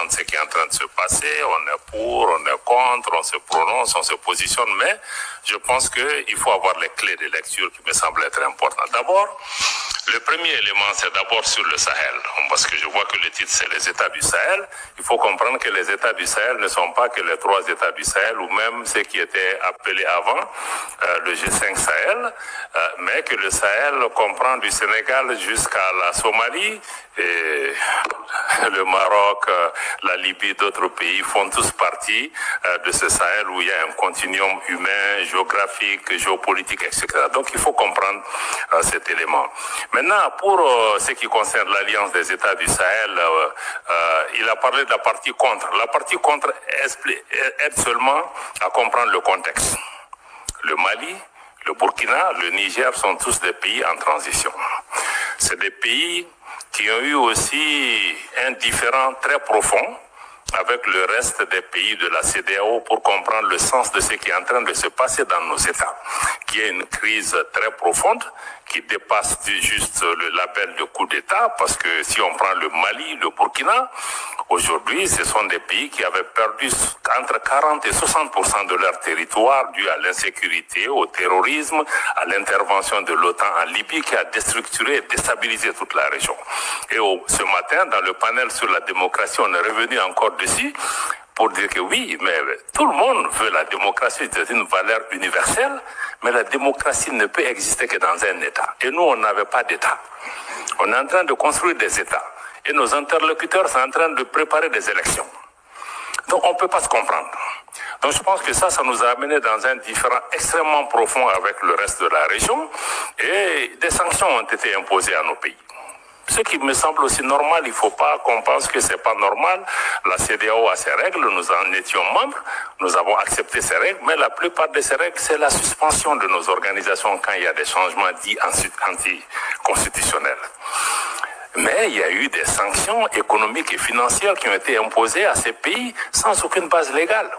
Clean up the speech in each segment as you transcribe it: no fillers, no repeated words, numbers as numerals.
de ce qui est en train de se passer. On est pour, on est contre, on se prononce, on se positionne, mais je pense qu'il faut avoir les clés de lecture qui me semblent être importantes. D'abord, le premier élément, c'est d'abord sur le Sahel, parce que je vois que le titre, c'est les États du Sahel. Il faut comprendre que les États du Sahel ne sont pas que les 3 États du Sahel, ou même ceux qui étaient appelés avant le G5 Sahel, mais que le Sahel comprend du Sénégal jusqu'à la Somalie, et le Maroc, la Libye, d'autres pays font tous partie de ce Sahel où il y a un continuum humain, géographique, géopolitique, etc. Donc il faut comprendre cet élément. Maintenant, pour ce qui concerne l'Alliance des États du Sahel, il a parlé de la partie contre. La partie contre aide seulement à comprendre le contexte. Le Mali, le Burkina, le Niger sont tous des pays en transition. C'est des pays qui ont eu aussi un différend très profond avec le reste des pays de la CEDEAO pour comprendre le sens de ce qui est en train de se passer dans nos États, qui est une crise très profonde qui dépasse juste le label de coup d'État, parce que si on prend le Mali, le Burkina, aujourd'hui, ce sont des pays qui avaient perdu entre 40 et 60% de leur territoire dû à l'insécurité, au terrorisme, à l'intervention de l'OTAN en Libye qui a déstructuré et déstabilisé toute la région. Et ce matin, dans le panel sur la démocratie, on est revenu encore dessus pour dire que oui, mais tout le monde veut la démocratie, c'est une valeur universelle, mais la démocratie ne peut exister que dans un État. Et nous, on n'avait pas d'État. On est en train de construire des États. Et nos interlocuteurs sont en train de préparer des élections. Donc on ne peut pas se comprendre. Donc je pense que ça nous a amené dans un différend extrêmement profond avec le reste de la région. Et des sanctions ont été imposées à nos pays. Ce qui me semble aussi normal, il ne faut pas qu'on pense que ce n'est pas normal. La CEDEAO a ses règles, nous en étions membres, nous avons accepté ces règles, mais la plupart de ces règles, c'est la suspension de nos organisations quand il y a des changements dits anticonstitutionnels. Mais il y a eu des sanctions économiques et financières qui ont été imposées à ces pays sans aucune base légale.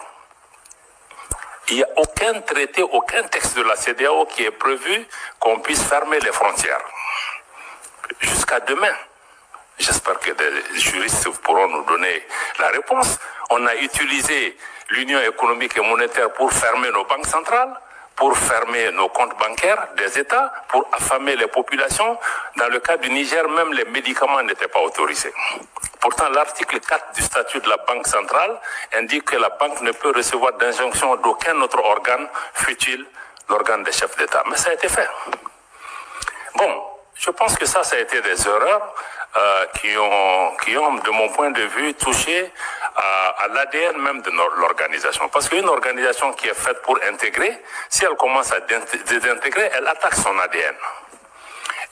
Il n'y a aucun traité, aucun texte de la CEDEAO qui est prévu qu'on puisse fermer les frontières. Jusqu'à demain. J'espère que des juristes pourront nous donner la réponse. On a utilisé l'Union économique et monétaire pour fermer nos banques centrales, pour fermer nos comptes bancaires des États, pour affamer les populations. Dans le cas du Niger, même les médicaments n'étaient pas autorisés. Pourtant, l'article 4 du statut de la Banque centrale indique que la banque ne peut recevoir d'injonction d'aucun autre organe, fût-il l'organe des chefs d'État. Mais ça a été fait. Bon, je pense que ça a été des erreurs qui ont, de mon point de vue, touché à l'ADN même de l'organisation. Parce qu'une organisation qui est faite pour intégrer, si elle commence à désintégrer, elle attaque son ADN.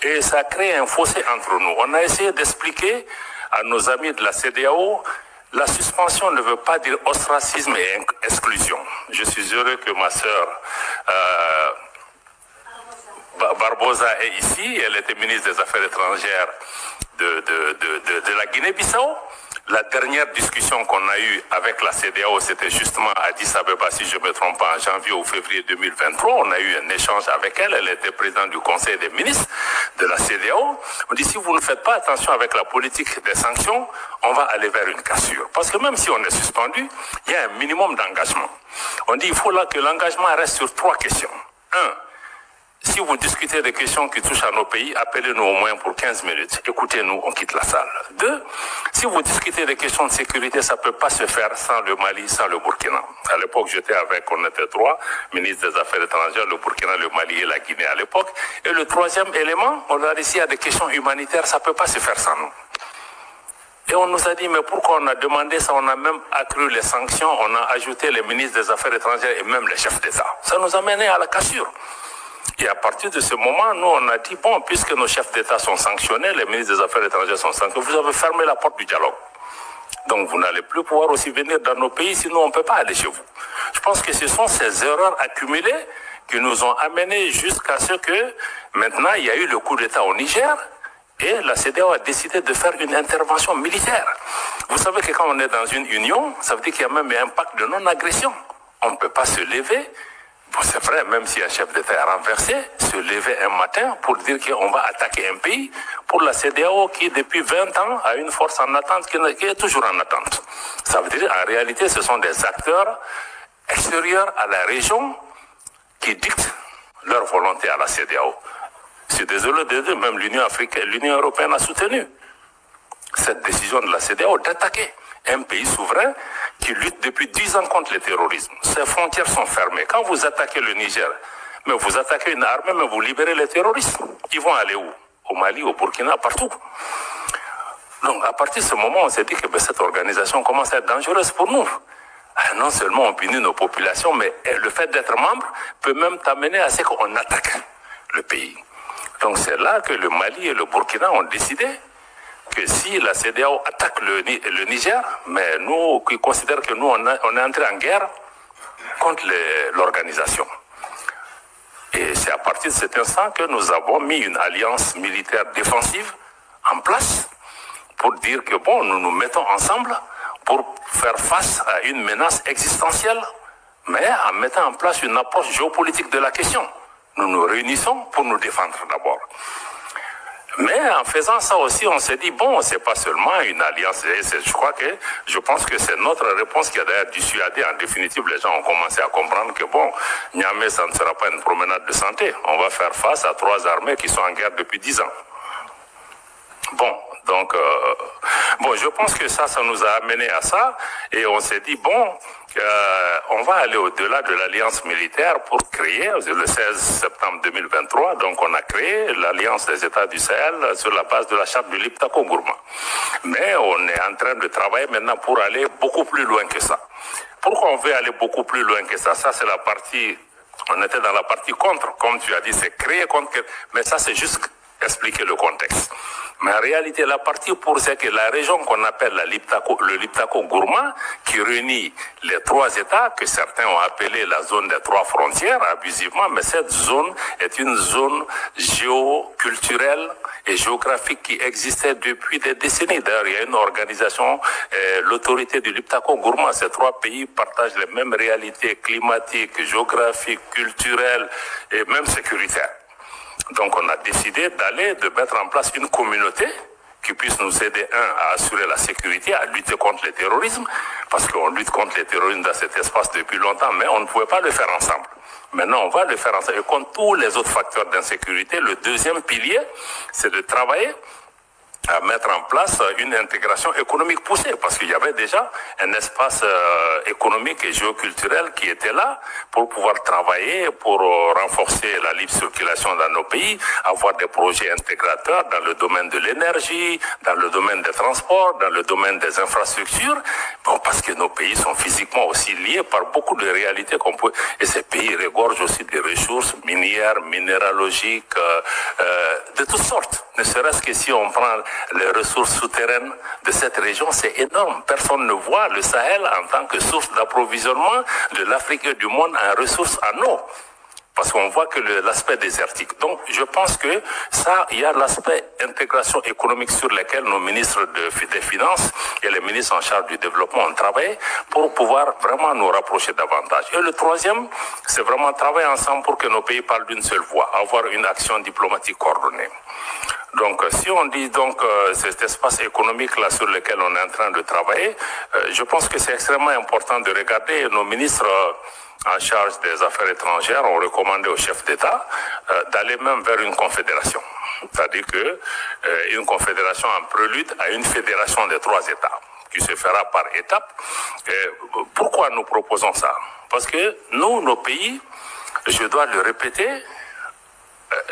Et ça crée un fossé entre nous. On a essayé d'expliquer à nos amis de la CEDEAO, la suspension ne veut pas dire ostracisme et exclusion. Je suis heureux que ma sœur Barbosa est ici, elle était ministre des Affaires étrangères de la Guinée-Bissau. La dernière discussion qu'on a eue avec la CEDEAO, c'était justement à Addis Abeba, si je ne me trompe pas, en janvier ou février 2023. On a eu un échange avec elle. Elle était présidente du Conseil des ministres de la CEDEAO. On dit, si vous ne faites pas attention avec la politique des sanctions, on va aller vers une cassure. Parce que même si on est suspendu, il y a un minimum d'engagement. On dit, il faut là que l'engagement reste sur 3 questions. 1. Si vous discutez des questions qui touchent à nos pays, appelez-nous au moins pour 15 minutes. Écoutez-nous, on quitte la salle. 2, si vous discutez des questions de sécurité, ça ne peut pas se faire sans le Mali, sans le Burkina. À l'époque, j'étais avec, on était 3, ministre des Affaires étrangères, le Burkina, le Mali et la Guinée à l'époque. Et le 3e élément, on a dit, s'il y a des questions humanitaires, ça ne peut pas se faire sans nous. Et on nous a dit, mais pourquoi on a demandé ça? On a même accru les sanctions, on a ajouté les ministres des Affaires étrangères et même les chefs d'État. Ça nous a mené à la cassure. Et à partir de ce moment, nous, on a dit, bon, puisque nos chefs d'État sont sanctionnés, les ministres des Affaires étrangères sont sanctionnés, vous avez fermé la porte du dialogue. Donc, vous n'allez plus pouvoir aussi venir dans nos pays, sinon on ne peut pas aller chez vous. Je pense que ce sont ces erreurs accumulées qui nous ont amenés jusqu'à ce que, maintenant, il y a eu le coup d'État au Niger, et la CEDEAO a décidé de faire une intervention militaire. Vous savez que quand on est dans une union, ça veut dire qu'il y a même un pacte de non-agression. On ne peut pas se lever C'est vrai, même si un chef d'État est renversé, se lever un matin pour dire qu'on va attaquer un pays, pour la CEDEAO qui depuis 20 ans a une force en attente qui est toujours en attente. Ça veut dire en réalité ce sont des acteurs extérieurs à la région qui dictent leur volonté à la CEDEAO. Je suis désolé de dire, même l'Union africaine, l'Union européenne a soutenu cette décision de la CEDEAO d'attaquer un pays souverain qui lutte depuis 10 ans contre le terrorisme. Ses frontières sont fermées. Quand vous attaquez le Niger, mais vous attaquez une armée, mais vous libérez les terroristes. Ils vont aller où? Au Mali, au Burkina, partout. Donc à partir de ce moment, on s'est dit que cette organisation commence à être dangereuse pour nous. Non seulement on punit nos populations, mais le fait d'être membre peut même t'amener à ce qu'on attaque le pays. Donc c'est là que le Mali et le Burkina ont décidé que si la CEDEAO attaque le Niger, mais nous qui considérons que nous on est entré en guerre contre l'organisation. Et c'est à partir de cet instant que nous avons mis une alliance militaire défensive en place pour dire que bon, nous nous mettons ensemble pour faire face à une menace existentielle, mais en mettant en place une approche géopolitique de la question. Nous nous réunissons pour nous défendre d'abord. Mais en faisant ça aussi, on s'est dit, bon, c'est pas seulement une alliance. Je pense que c'est notre réponse qui a d'ailleurs dissuadé. En définitive, les gens ont commencé à comprendre que, bon, Niamey, ça ne sera pas une promenade de santé. On va faire face à 3 armées qui sont en guerre depuis 10 ans. Bon, donc, je pense que ça nous a amené à ça. Et on s'est dit, bon, on va aller au-delà de l'alliance militaire pour créer, le 16 septembre 2023, donc on a créé l'alliance des États du Sahel sur la base de la charte du Liptako-Gourma. Mais on est en train de travailler maintenant pour aller beaucoup plus loin que ça. Pourquoi on veut aller beaucoup plus loin que ça? Ça, c'est la partie, on était dans la partie contre, comme tu as dit, c'est créer contre, mais ça, c'est juste expliquer le contexte. Mais en réalité, la partie pour c'est que la région qu'on appelle le Liptako-Gourma, qui réunit les 3 États, que certains ont appelé la zone des 3 frontières, abusivement, mais cette zone est une zone géoculturelle et géographique qui existait depuis des décennies. D'ailleurs, il y a une organisation, l'autorité du Liptako-Gourma. Ces 3 pays partagent les mêmes réalités climatiques, géographiques, culturelles et même sécuritaires. Donc on a décidé de mettre en place une communauté qui puisse nous aider, à assurer la sécurité, à lutter contre le terrorisme, parce qu'on lutte contre le terrorisme dans cet espace depuis longtemps, mais on ne pouvait pas le faire ensemble. Maintenant, on va le faire ensemble. Et contre tous les autres facteurs d'insécurité, le deuxième pilier, c'est de travailler à mettre en place une intégration économique poussée, parce qu'il y avait déjà un espace économique et géoculturel qui était là pour pouvoir travailler, pour renforcer la libre circulation dans nos pays, avoir des projets intégrateurs dans le domaine de l'énergie, dans le domaine des transports, dans le domaine des infrastructures, bon, parce que nos pays sont physiquement aussi liés par beaucoup de réalités qu'on peut, et ces pays regorgent aussi des ressources minières, minéralogiques, de toutes sortes. Ne serait-ce que si on prend les ressources souterraines de cette région, c'est énorme. Personne ne voit le Sahel en tant que source d'approvisionnement de l'Afrique et du monde en ressources en eau. Parce qu'on voit que l'aspect désertique. Donc, je pense que ça, il y a l'aspect intégration économique sur lequel nos ministres des Finances et les ministres en charge du développement ont travaillé pour pouvoir vraiment nous rapprocher davantage. Et le troisième, c'est vraiment travailler ensemble pour que nos pays parlent d'une seule voix, avoir une action diplomatique coordonnée. Donc, si on dit donc cet espace économique là sur lequel on est en train de travailler, je pense que c'est extrêmement important de regarder. Nos ministres en charge des affaires étrangères ont recommandé au chef d'État d'aller même vers une confédération. C'est-à-dire que une confédération en prélude à une fédération des 3 États qui se fera par étapes. Pourquoi nous proposons ça? Parce que nous, nos pays, je dois le répéter,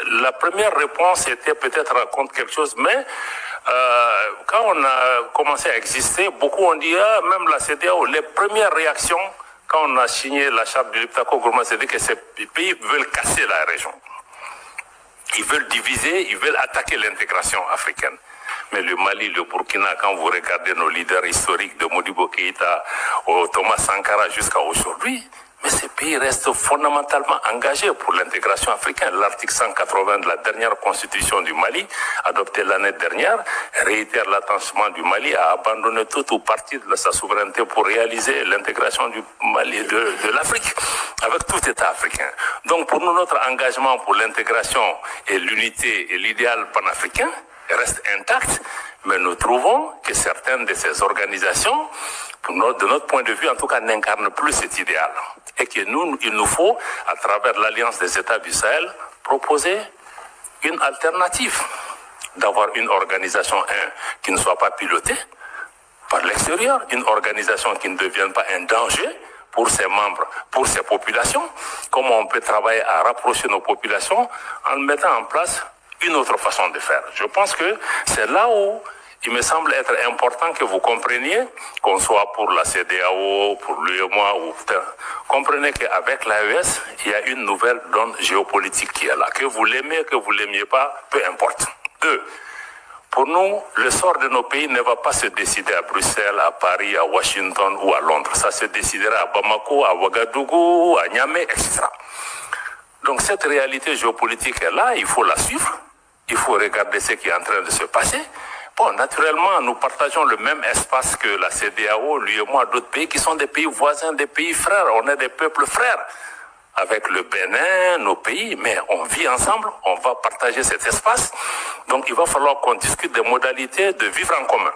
la première réponse était peut-être contre quelque chose, mais quand on a commencé à exister, beaucoup ont dit, même la CEDEAO, les premières réactions, quand on a signé la charte du Liptako-Gourma, c'est que ces pays veulent casser la région. Ils veulent diviser, ils veulent attaquer l'intégration africaine. Mais le Mali, le Burkina, quand vous regardez nos leaders historiques de Modibo Keïta au Thomas Sankara jusqu'à aujourd'hui, Mais ces pays restent fondamentalement engagés pour l'intégration africaine. L'article 180 de la dernière constitution du Mali, adoptée l'année dernière, réitère l'attachement du Mali à abandonner tout ou partie de sa souveraineté pour réaliser l'intégration du Mali de l'Afrique, avec tout État africain. Donc pour nous, notre engagement pour l'intégration et l'unité et l'idéal panafricain reste intact, mais nous trouvons que certaines de ces organisations, de notre point de vue, en tout cas, n'incarnent plus cet idéal. Et que il nous faut, à travers l'Alliance des États du Sahel, proposer une alternative. D'avoir une organisation qui ne soit pas pilotée par l'extérieur, une organisation qui ne devienne pas un danger pour ses membres, pour ses populations. Comment on peut travailler à rapprocher nos populations en mettant en place une autre façon de faire. Je pense que c'est là où il me semble être important que vous compreniez, qu'on soit pour la CEDEAO, pour l'UEMOA, ou comprenez qu'avec l'AES, il y a une nouvelle donne géopolitique qui est là. Que vous l'aimez, que vous l'aimiez pas, peu importe. Deux, pour nous, le sort de nos pays ne va pas se décider à Bruxelles, à Paris, à Washington ou à Londres. Ça se décidera à Bamako, à Ouagadougou, à Niamey, etc. Donc cette réalité géopolitique est là, il faut la suivre. Il faut regarder ce qui est en train de se passer. Bon, naturellement, nous partageons le même espace que la CEDEAO, l'UEMOA, d'autres pays qui sont des pays voisins, des pays frères. On est des peuples frères. Avec le Bénin, nos pays, mais on vit ensemble, on va partager cet espace. Donc il va falloir qu'on discute des modalités de vivre en commun.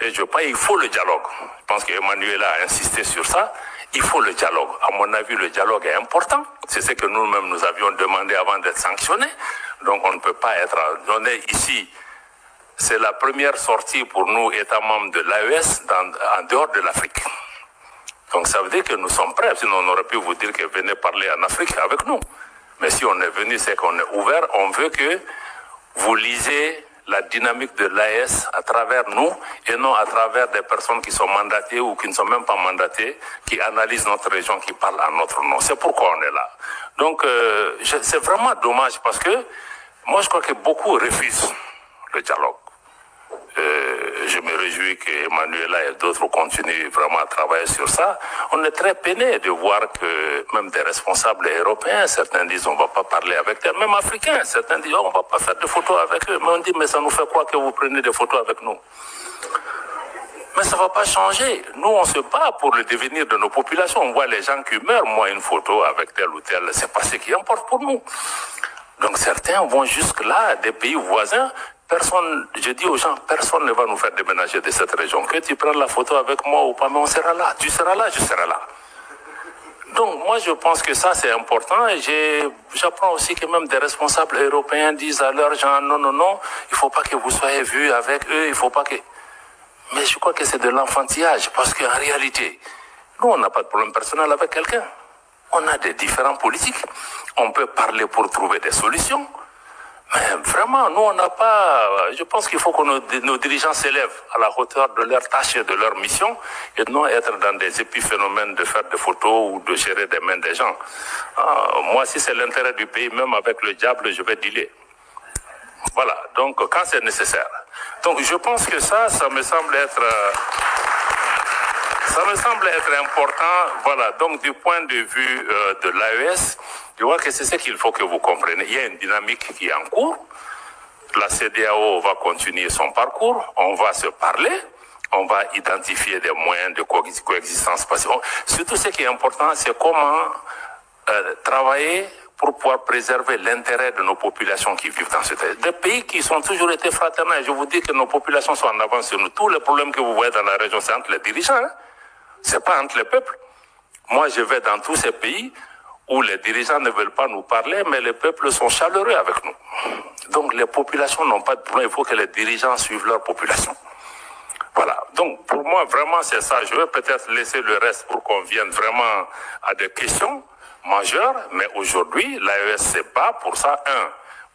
Et je pense qu'il faut le dialogue. Je pense qu'Emmanuel a insisté sur ça. Il faut le dialogue. À mon avis, le dialogue est important. C'est ce que nous-mêmes nous avions demandé avant d'être sanctionnés. Donc on ne peut pas être donné ici. C'est la première sortie pour nous, États membres de l'AES, en dehors de l'Afrique. Donc ça veut dire que nous sommes prêts. Sinon on aurait pu vous dire que venez parler en Afrique avec nous. Mais si on est venu, c'est qu'on est ouvert. On veut que vous lisez la dynamique de l'AES à travers nous et non à travers des personnes qui sont mandatées ou qui ne sont même pas mandatées, qui analysent notre région, qui parlent en notre nom. C'est pourquoi on est là. Donc c'est vraiment dommage parce que moi je crois que beaucoup refusent le dialogue. Je me réjouis qu'Emmanuela et d'autres continuent vraiment à travailler sur ça. On est très peiné de voir que même des responsables européens, certains disent on ne va pas parler avec eux, même africains, certains disent on ne va pas faire de photos avec eux. Mais on dit mais ça nous fait quoi que vous preniez des photos avec nous? Mais ça ne va pas changer. Nous, on se bat pour le devenir de nos populations. On voit les gens qui meurent. Moi, une photo avec tel ou tel, c'est pas ce qui importe pour nous. Donc certains vont jusque-là, des pays voisins. Personne, je dis aux gens, personne ne va nous faire déménager de cette région. Que tu prennes la photo avec moi ou pas, mais on sera là. Tu seras là, je serai là. Donc moi je pense que ça c'est important et j'apprends aussi que même des responsables européens disent à leurs gens non, non, non, il ne faut pas que vous soyez vus avec eux, il ne faut pas que... Mais je crois que c'est de l'enfantillage parce qu'en réalité, nous on n'a pas de problème personnel avec quelqu'un. On a des différents politiques. On peut parler pour trouver des solutions. Mais vraiment, nous, on n'a pas... Je pense qu'il faut que nos dirigeants s'élèvent à la hauteur de leur tâche et de leur mission et non être dans des épiphénomènes de faire des photos ou de gérer des mains des gens. Moi, si c'est l'intérêt du pays, même avec le diable, je vais dealer. Voilà, donc quand c'est nécessaire. Donc je pense que ça me semble être... Ça me semble être important, voilà, donc du point de vue de l'AES, je vois que c'est ce qu'il faut que vous compreniez. Il y a une dynamique qui est en cours, la CEDEAO va continuer son parcours, on va se parler, on va identifier des moyens de coexistence passive. Surtout ce qui est important, c'est comment travailler pour pouvoir préserver l'intérêt de nos populations qui vivent dans ce pays. Des pays qui ont toujours été fraternels. Je vous dis que nos populations sont en avance sur nous. Tous les problèmes que vous voyez dans la région, c'est entre les dirigeants. Hein? C'est pas entre les peuples. Moi, je vais dans tous ces pays où les dirigeants ne veulent pas nous parler, mais les peuples sont chaleureux avec nous. Donc, les populations n'ont pas de problème. Il faut que les dirigeants suivent leur population. Voilà. Donc, pour moi, vraiment, c'est ça. Je vais peut-être laisser le reste pour qu'on vienne vraiment à des questions majeures. Mais aujourd'hui, l'AES se bat pour ça.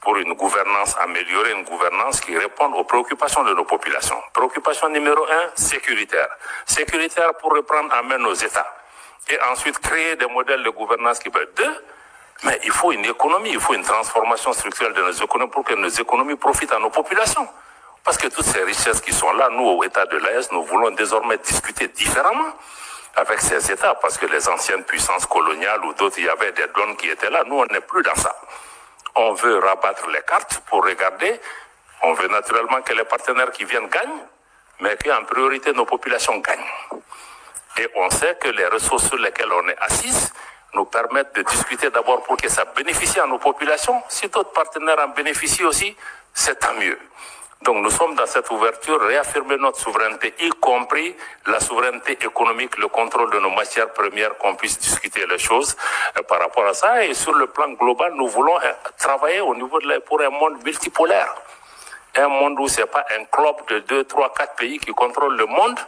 Pour une gouvernance améliorée, une gouvernance qui réponde aux préoccupations de nos populations. Préoccupation numéro 1, sécuritaire. Sécuritaire pour reprendre en main nos États. Et ensuite créer des modèles de gouvernance qui peuvent être deux. Mais il faut une économie, il faut une transformation structurelle de nos économies pour que nos économies profitent à nos populations. Parce que toutes ces richesses qui sont là, nous, au État de l'AES, nous voulons désormais discuter différemment. avec ces États, parce que les anciennes puissances coloniales ou d'autres, il y avait des dons qui étaient là. Nous, on n'est plus dans ça. On veut rabattre les cartes pour regarder. On veut naturellement que les partenaires qui viennent gagnent, mais qu'en priorité, nos populations gagnent. Et on sait que les ressources sur lesquelles on est assis nous permettent de discuter d'abord pour que ça bénéficie à nos populations. Si d'autres partenaires en bénéficient aussi, c'est tant mieux. Donc nous sommes dans cette ouverture, réaffirmer notre souveraineté, y compris la souveraineté économique, le contrôle de nos matières premières, qu'on puisse discuter les choses par rapport à ça. Et sur le plan global, nous voulons travailler au niveau pour un monde multipolaire. Un monde où ce n'est pas un club de 2, 3, 4 pays qui contrôlent le monde,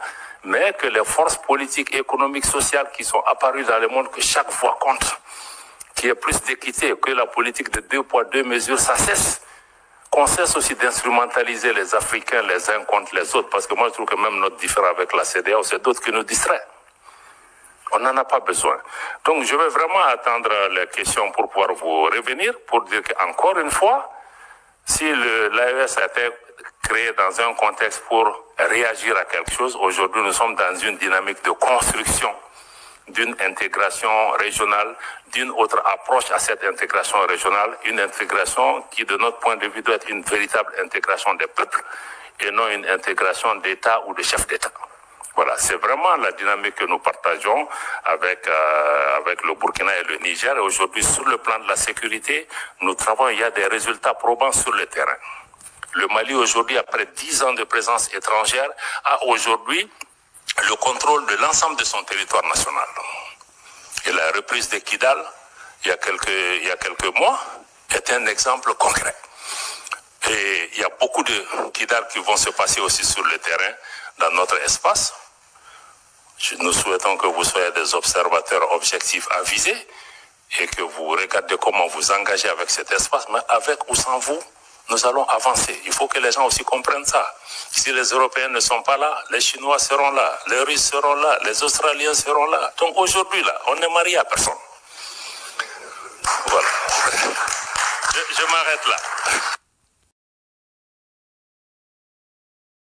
mais que les forces politiques, économiques, sociales qui sont apparues dans le monde, que chaque voix compte, qu'il y ait plus d'équité, que la politique de 2 poids, 2 mesures, ça cesse. Qu'on cesse aussi d'instrumentaliser les Africains les uns contre les autres, parce que moi je trouve que même notre différend avec la CEDEAO, c'est d'autres qui nous distraient. On n'en a pas besoin. Donc je vais vraiment attendre les questions pour pouvoir vous revenir, pour dire qu'encore une fois, si l'AES a été créé dans un contexte pour réagir à quelque chose, aujourd'hui nous sommes dans une dynamique de construction d'une intégration régionale, d'une autre approche à cette intégration régionale, une intégration qui, de notre point de vue, doit être une véritable intégration des peuples et non une intégration d'État ou de chefs d'État. Voilà, c'est vraiment la dynamique que nous partageons avec le Burkina et le Niger. Et aujourd'hui, sur le plan de la sécurité, nous travaillons, il y a des résultats probants sur le terrain. Le Mali, aujourd'hui, après 10 ans de présence étrangère, a aujourd'hui le contrôle de l'ensemble de son territoire national. Et la reprise de Kidal, il y a quelques mois, est un exemple concret. Et il y a beaucoup de Kidal qui vont se passer aussi sur le terrain, dans notre espace. Nous souhaitons que vous soyez des observateurs objectifs avisés et que vous regardez comment vous engagez avec cet espace, mais avec ou sans vous, nous allons avancer. Il faut que les gens aussi comprennent ça. Si les Européens ne sont pas là, les Chinois seront là, les Russes seront là, les Australiens seront là. Donc aujourd'hui, là, on n'est marié à personne. Voilà. Je m'arrête là.